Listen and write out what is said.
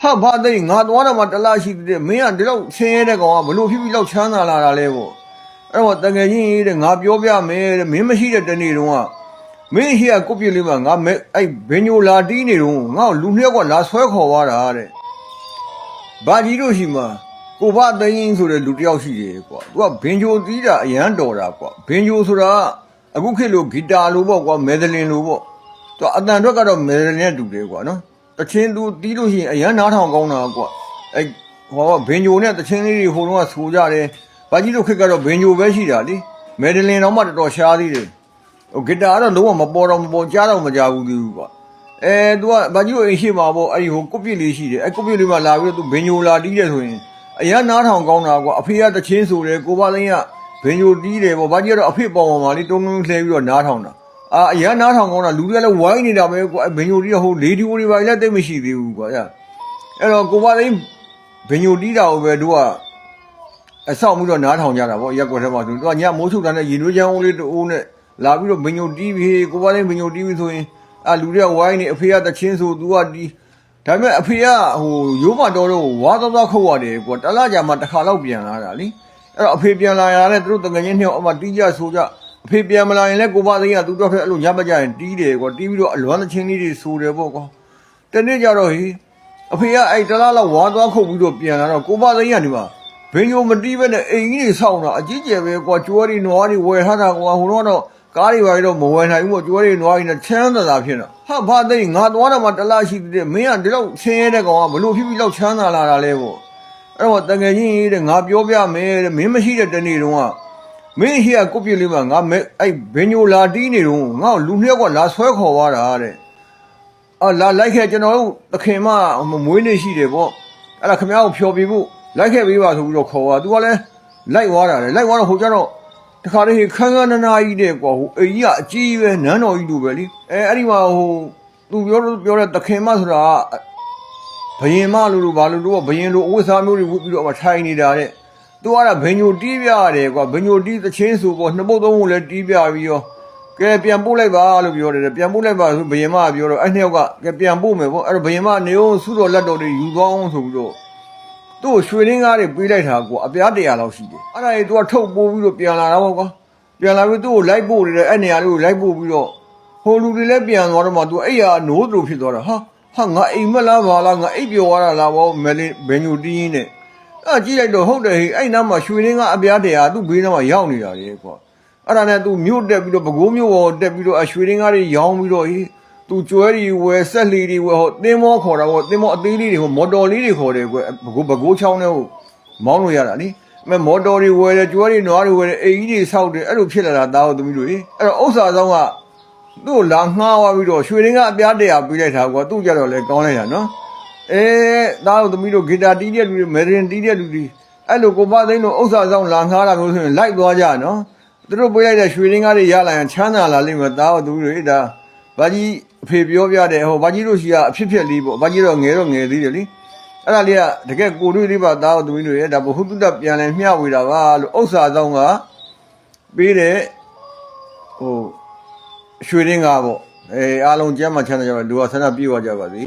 ဟာဘာသိငါသွားတော့မှတလားရှိတဲ့မင်းကဒီလောက်ဆင်းရဲတဲ့ကောင်ကဘလို့ဖြစ်ပြီးလောက်ချမ်းသာလာတာလဲပေါ့အဲ့တော့တကယ်ကြီးတဲ့ငါပြောပြမယ်တဲ့မင်းမရှိတဲ့တနေ့တုန်းကမင်းရှိကကုတ်ပြလေးမှာငါအဲ့ဘင်ညိုလာတီးနေတော့ငါ့လူနှစ်ယောက်ကလာဆွဲခေါ်သွားတာတဲ့ဘာကြီးတို့ရှိမှာကိုဘသိန်းဆိုတဲ့လူတယောက်ရှိတယ်ကွာသူကဘင်ညိုတီးတာအရန်တော်တာကွာဘင်ညိုဆိုတာအခုခေတ်လိုဂီတာလိုပေါ့ကွာမဲဒလင်လိုပေါ့သူအတန်အတွက်ကတော့မဲဒလင်နဲ့တူတယ်ကွာနော်တချင်းသူတီးလို့ရှိရင်အရန်နားထောင်ကောင်းတာကွာအဲ့ဟောဘင်ညိုနဲ့တချင်းလေးတွေဟိုတုန်းကဆိုကြတယ်ဘာကြီးတို့ခေတ်ကတော့ဘင်ညိုပဲရှိတာလေမဲဒလင်တော့မှတော်တော်ရှားသေးတယ်ဟိုဂီတာကတော့လုံးဝမပေါ်တော့မပေါ်ကြားတော့မကြဘူးသူကွာသူကဘာကြီးတို့အိမ်ရှိမှာပေါ့အဲ့ဒီဟိုကုတ်ပြစ်လေးရှိတယ်အဲ့ကုတ်ပြစ်လေးမှာလာပြီးတော့သူဘင်ညိုလာတီးတယ်ဆိုရင်အရန်နားထောင်ကောင်းတာကွာအဖေကတချင်းဆိုတယ်ကိုဘသိန်းကဘင်ညိုတီးတယ်ပေါ့ဘာကြီးကတော့အဖေပေါ်မှာလေးတုံးတုံးလှဲပြီးတော့နားထောင်တာအရန်နားထောင်ကောင်းတာလူတွေကလည်းဝိုင်းနေတာပဲကွာဘင်ညိုတီးတော့ဟိုလေဒီယိုတွေပါလည်းတိတ်မရှိသေးဘူးကွာအဲ့တော့ကိုဘသိန်းဘင်ညိုတီးတာကိုပဲတို့ကအဆောက်မှုတော့နားထောင်ကြတာပေါ့ရက်ကွက်ထဲမှာသူကညမိုးချုပ်တာနဲ့ရေနွေးချမ်းလေးတိုးနဲ့လာပြီးတော့ဘင်ညိုတီးပြီးကိုဘသိန်းဘင်ညိုတီးပြီးဆိုရင်လူတွေကဝိုင်းနေအဖေကတချင်းဆိုသူကတီးဒါပေမဲ့အဖေကဟိုရိုးမတော်တော့ဝါသွားခုတ်ရတယ်ကွာတလားကြာမှတစ်ခါတော့ပြန်လာတာလीအဲ့တော့အဖေပြန်လာရတယ်သူတို့တငငင်းနှစ်ယောက်အမှတီးကြဆိုကြအဖေပြန်မလာရင်လည်းကိုဘသိန်းကသူတို့ဖက်အဲ့လိုညမကြရင်တီးတယ်ကွာတီးပြီးတော့အလွမ်းသချင်းလေးတွေဆိုတယ်ပေါ့ကွာတနေ့ကျတော့ဟေးအဖေကအဲ့တလားလောက်ဝါသွားခုတ်ပြီးတော့ပြန်လာတော့ကိုဘသိန်းကဒီမှာဘင်ညိုမတီးပဲနဲ့အိမ်ကြီးတွေဆောင်းတာအကြီးကျယ်ပဲကွာကျွဲတွေနွားတွေဝယ်ထားတာကွာဟိုတော့ကားတွေပါတော့မဝယ်နိုင်ဘူးပေါ့ကျွဲတွေနွားတွေနဲ့ချမ်းသာဖြစ်တာဟာဘာသိငါသွားတော့မှတလားရှိတဲ့မင်းကဒီလောက်ဆင်းရဲတဲ့ကောင်ကဘလို့ဖြစ်ပြီးလောက်ချမ်းသာလာတာလဲပေါ့အဲ့တော့တကယ်ကြီးတဲ့ငါပြောပြမယ်တဲ့မင်းမရှိတဲ့တနေ့တုန်းကမင်းရှိကကုတ်ပြလေးမှာငါအဲ့ဘင်ညိုလာတီးနေတော့ငါ့လူနှစ်ယောက်ကလာဆွဲခေါ်သွားတာတဲ့လာလိုက်ခဲ့ကျွန်တော်တို့သခင်မမွေးနေ့ရှိတယ်ပေါ့အဲ့ဒါခမ ्या ကိုဖျော်ပြဖို့လိုက်ခဲ့ပေးပါဆိုပြီးတော့ခေါ်သွားသူကလည်းလိုက်သွားတာလေလိုက်သွားတော့ဟိုကျတော့တခါတည်းခန်းခန်းနာနာကြီးတဲ့ကွာဟိုအိမ်ကြီးကအကြီးပဲနန်းတော်ကြီးလိုပဲလीအဲ့ဒီမှာဟိုသူပြောတဲ့သခင်မဆိုတာဘယင်မလို့ဘာလို့ဘယင်လိုအဝတ်စားမျိုးတွေဝတ်ပြီးတော့ထိုင်နေတာတဲ့သူကဘင်ညိုတီးပြရတယ်ကွာဘင်ညိုတီးသချင်းဆိုပေါ့နှစ်ပုတ်သုံးပုတ်လည်းတီးပြပြီးရောကဲပြန်ပို့လိုက်ပါလို့ပြောတယ်ပြန်ပို့လိုက်ပါဆိုဘယင်မကပြောတော့အဲ့နှစ်ယောက်ကကဲပြန်ပို့မယ်ပေါ့အဲ့တော့ဘယင်မနေအောင်စုတော်လက်တော်တွေယူသွားအောင်ဆိုပြီးတော့သူ့ရွှေရင်းကားတွေပေးလိုက်တာကွာအပြား100လောက်ရှိတယ်အဲ့ဒါကြီးသူကထုတ်ပိုးပြီးတော့ပြန်လာတာပေါ့ကွာပြန်လာပြီးသူ့ကိုလိုက်ပို့တယ်အဲ့နေရာလေးကိုလိုက်ပို့ပြီးတော့ဟိုလူတွေလည်းပြန်သွားတော့မှသူအဲ့ရနိုးတို့ဖြစ်သွားတာဟာငါအိမ်မလားဘာလားငါအိပ်ပျော်သွားတာလားဘောမဲလေးဘယ်ညိုတီးရင်းနဲ့အဲ့ကြည့်လိုက်တော့ဟုတ်တယ်ဟိအဲ့နားမှာရွှေရင်းကားအပြား100သူ့ဘေးနားမှာရောက်နေတာလေကွာအဲ့ဒါနဲ့သူမြို့တက်ပြီးတော့ပဲခူးမြို့ပေါ်တက်ပြီးတော့ရွှေရင်းကားတွေရောင်းပြီးတော့သူကျွဲတွေဝယ်ဆက်လီတွေဝယ်ဟိုသင်းမောခေါ်တာပေါ့သင်းမောအသေးလေးတွေဟိုမော်တော်လေးတွေခေါ်တယ်ကွပဲခူးချောင်းထဲကိုမောင်းလို့ရတာလीမော်တော်တွေဝယ်တယ်ကျွဲတွေနွားတွေဝယ်တယ်အိမ်ကြီးတွေဆောက်တယ်အဲ့လိုဖြစ်လာတာသားတို့သမီးတို့အဲ့တော့ဥစ္စာဆောင်ကသူ့ကိုလာငှားသွားပြီးတော့ရွှေရင်းကအပြား100ပေးလိုက်တာကွာသူ့ကြတော့လေကောင်းလိုက်တာနော်သားတို့သမီးတို့ဂီတာတီးတဲ့လူတွေမဲရင်တီးတဲ့လူတွေအဲ့လိုကိုဘသိန်းတို့ဥစ္စာဆောင်လာငှားတာမျိုးဆိုရင်လိုက်သွားကြနော်သူတို့ပေးလိုက်တဲ့ရွှေရင်းကားတွေရလာရင်ချမ်းသာလာလိမ့်မယ်သားတို့သမီးတို့ဒါဘာကြီးအဖေပြောပြတယ်ဟိုဘာကြီးတို့ရှိကအဖြစ်ဖြစ်လေးပေါ့ဘာကြီးတော့ငယ်သေးတယ်လीအဲ့ဒါလေးကတကယ်ကိုတွေ့လေးပါသားတို့သမီးတို့ရဲ့ဒါဘဟုတုတပြန်လဲမျှဝေတာပါလို့ဥစ္စာဆောင်ကပေးတဲ့ဟိုရွှေရင်းကားပေါ့အားလုံးကျမ်းမှချမ်းသာကြပါလူကဆန္ဒပြေဝကြပါစေ